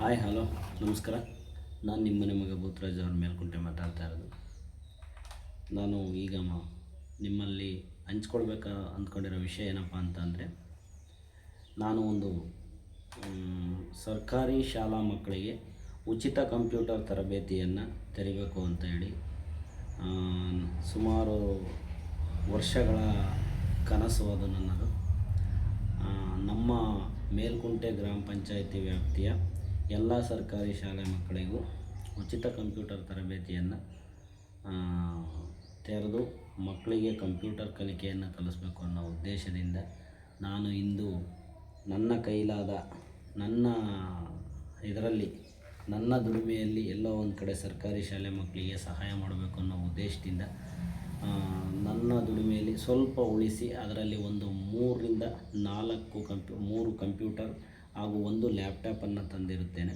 Hi hello ನಮಸ್ಕಾರ. ನಾನು ನಿಮ್ಮ ಮನೆ ಮಗ ಭೂತರಾಜ್ ಅವ್ರ ಮೇಲ್ಕುಂಟೆ ಮಾತಾಡ್ತಾ ಇರೋದು. ನಾನು ಈಗ ನಿಮ್ಮಲ್ಲಿ ಹಂಚ್ಕೊಳ್ಬೇಕಾ ಅಂದ್ಕೊಂಡಿರೋ ವಿಷಯ ಏನಪ್ಪ ಅಂತಂದರೆ, ನಾನು ಒಂದು ಸರ್ಕಾರಿ ಶಾಲಾ ಮಕ್ಕಳಿಗೆ ಉಚಿತ ಕಂಪ್ಯೂಟರ್ ತರಬೇತಿಯನ್ನು ತೆರಿಬೇಕು ಅಂತ ಹೇಳಿ ಸುಮಾರು ವರ್ಷಗಳ ಕನಸು ಅದು ನನ್ನದು. ನಮ್ಮ ಮೇಲ್ಕುಂಟೆ ಗ್ರಾಮ ಪಂಚಾಯಿತಿ ವ್ಯಾಪ್ತಿಯ ಎಲ್ಲ ಸರ್ಕಾರಿ ಶಾಲೆ ಮಕ್ಕಳಿಗೂ ಉಚಿತ ಕಂಪ್ಯೂಟರ್ ತರಬೇತಿಯನ್ನು ತೆರೆದು ಮಕ್ಕಳಿಗೆ ಕಂಪ್ಯೂಟರ್ ಕಲಿಕೆಯನ್ನು ಕಲಿಸಬೇಕು ಅನ್ನೋ ಉದ್ದೇಶದಿಂದ ನಾನು ಇಂದು ನನ್ನ ಕೈಲಾದ ನನ್ನ ಇದರಲ್ಲಿ ನನ್ನ ದುಡಿಮೆಯಲ್ಲಿ ಎಲ್ಲೋ ಒಂದು ಕಡೆ ಸರ್ಕಾರಿ ಶಾಲೆ ಮಕ್ಕಳಿಗೆ ಸಹಾಯ ಮಾಡಬೇಕು ಅನ್ನೋ ಉದ್ದೇಶದಿಂದ ನನ್ನ ದುಡಿಮೆಯಲ್ಲಿ ಸ್ವಲ್ಪ ಉಳಿಸಿ ಅದರಲ್ಲಿ ಒಂದು 3ರಿಂದ 4 ಕಂಪ್ಯೂಟರ್ ಹಾಗೂ ಒಂದು ಲ್ಯಾಪ್ಟಾಪನ್ನು ತಂದಿರುತ್ತೇನೆ.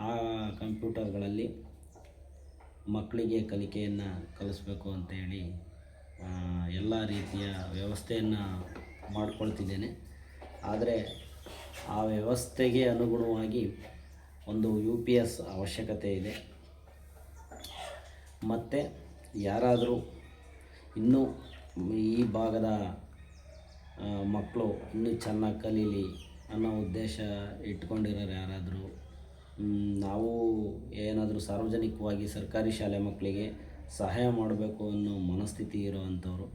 ಆ ಕಂಪ್ಯೂಟರ್ಗಳಲ್ಲಿ ಮಕ್ಕಳಿಗೆ ಕಲಿಕೆಯನ್ನು ಕಲಿಸ್ಬೇಕು ಅಂತೇಳಿ ಎಲ್ಲ ರೀತಿಯ ವ್ಯವಸ್ಥೆಯನ್ನು ಮಾಡಿಕೊಳ್ತಿದ್ದೇನೆ. ಆದರೆ ಆ ವ್ಯವಸ್ಥೆಗೆ ಅನುಗುಣವಾಗಿ ಒಂದು UPS ಅವಶ್ಯಕತೆ ಇದೆ. ಮತ್ತು ಯಾರಾದರೂ ಇನ್ನೂ ಈ ಭಾಗದ ಮಕ್ಕಳು ಇನ್ನೂ ಚೆನ್ನಾಗಿ ಕಲೀಲಿ ಅನ್ನೋ ಉದ್ದೇಶ ಇಟ್ಕೊಂಡಿರೋರು ಯಾರಾದರೂ, ನಾವು ಏನಾದರೂ ಸಾರ್ವಜನಿಕವಾಗಿ ಸರ್ಕಾರಿ ಶಾಲೆ ಮಕ್ಕಳಿಗೆ ಸಹಾಯ ಮಾಡಬೇಕು ಅನ್ನೋ ಮನಸ್ಥಿತಿ ಇರೋವಂಥವ್ರು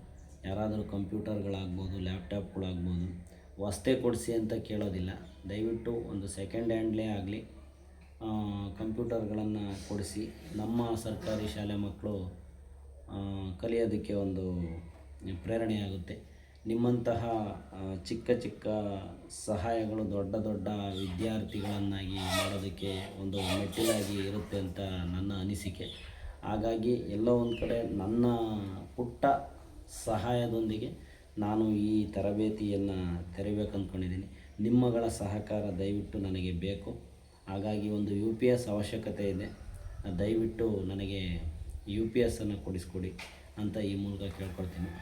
ಯಾರಾದರೂ ಕಂಪ್ಯೂಟರ್ಗಳಾಗ್ಬೋದು, ಲ್ಯಾಪ್ಟಾಪ್ಗಳಾಗ್ಬೋದು ಹೊಸ್ದೇ ಕೊಡಿಸಿ ಅಂತ ಕೇಳೋದಿಲ್ಲ. ದಯವಿಟ್ಟು ಒಂದು ಸೆಕೆಂಡ್ ಹ್ಯಾಂಡ್ಲೇ ಆಗಲಿ ಕಂಪ್ಯೂಟರ್ಗಳನ್ನು ಕೊಡಿಸಿ ನಮ್ಮ ಸರ್ಕಾರಿ ಶಾಲೆ ಮಕ್ಕಳು ಕಲಿಯೋದಕ್ಕೆ ಒಂದು ಪ್ರೇರಣೆಯಾಗುತ್ತೆ. ನಿಮ್ಮಂತಹ ಚಿಕ್ಕ ಚಿಕ್ಕ ಸಹಾಯಗಳು ದೊಡ್ಡ ದೊಡ್ಡ ವಿದ್ಯಾರ್ಥಿಗಳನ್ನಾಗಿ ಮಾಡೋದಕ್ಕೆ ಒಂದು ಮೆಟ್ಟಿಲಾಗಿ ಇರುತ್ತೆ ಅಂತ ನನ್ನ ಅನಿಸಿಕೆ. ಹಾಗಾಗಿ ಎಲ್ಲೋ ಒಂದು ಕಡೆ ನನ್ನ ಪುಟ್ಟ ಸಹಾಯದೊಂದಿಗೆ ನಾನು ಈ ತರಬೇತಿಯನ್ನು ತೆರಿಬೇಕು ಅಂದ್ಕೊಂಡಿದ್ದೀನಿ. ನಿಮ್ಮಗಳ ಸಹಕಾರ ದಯವಿಟ್ಟು ನನಗೆ ಬೇಕು. ಹಾಗಾಗಿ ಒಂದು UPS ಅವಶ್ಯಕತೆ ಇದೆ. ದಯವಿಟ್ಟು ನನಗೆ UPS ಕೊಡಿಸ್ಕೊಡಿ ಅಂತ ಈ ಮೂಲಕ ಕೇಳ್ಕೊಳ್ತೀನಿ.